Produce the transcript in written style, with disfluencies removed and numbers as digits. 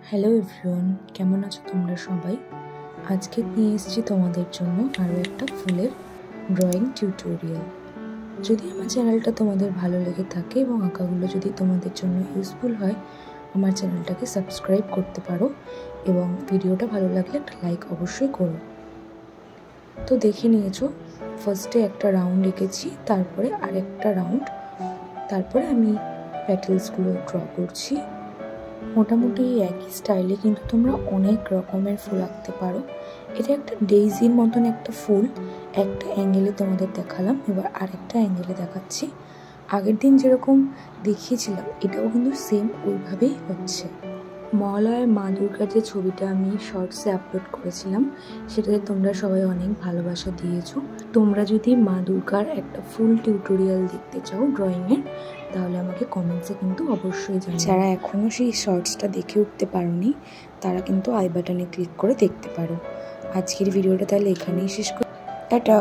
Hello everyone, কেমন আছো তোমরা সবাই? আজকে নিয়ে এসেছি তোমাদের জন্য আরও একটা ফুলের ড্রয়িং টিউটোরিয়াল। যদি আমার চ্যানেলটা তোমাদের ভালো লেগে থাকে এবং আঁকাগুলো যদি তোমাদের জন্য ইউজফুল হয়, আমার চ্যানেলটাকে সাবস্ক্রাইব করতে পারো এবং ভিডিওটা ভালো লাগলে একটা লাইক অবশ্যই করো। তো দেখে নিয়েছো, ফার্স্টে একটা রাউন্ড এঁকেছি, তারপরে আরেকটা রাউন্ড, তারপরে আমি প্যাটেলসগুলো ড্র করছি। মোটামুটি একই স্টাইলে কিন্তু তোমরা অনেক রকমের ফুল আঁকতে পারো। এটা একটা ডেইজির মতন একটা ফুল, একটা অ্যাঙ্গেলে তোমাদের দেখালাম, এবার আরেকটা অ্যাঙ্গেলে দেখাচ্ছি। আগের দিন যেরকম দেখিয়েছিলাম এটাও কিন্তু সেম ওইভাবেই হচ্ছে। মহালয়ার মা দুর্গার যে ছবিটা আমি শর্টসে আপলোড করেছিলাম, সেটাতে তোমরা সবাই অনেক ভালোবাসা দিয়েছো। তোমরা যদি মা দুর্গার একটা ফুল টিউটোরিয়াল দেখতে চাও ড্রয়িংয়ের, তাহলে আমাকে কমেন্টসে কিন্তু অবশ্যই জানাও। যারা এখনও সেই শর্টসটা দেখে উঠতে পারোনি, তারা কিন্তু আই বাটনে ক্লিক করে দেখতে পারো। আজকের ভিডিওটা তাহলে এখানেই শেষ করি। টাটা।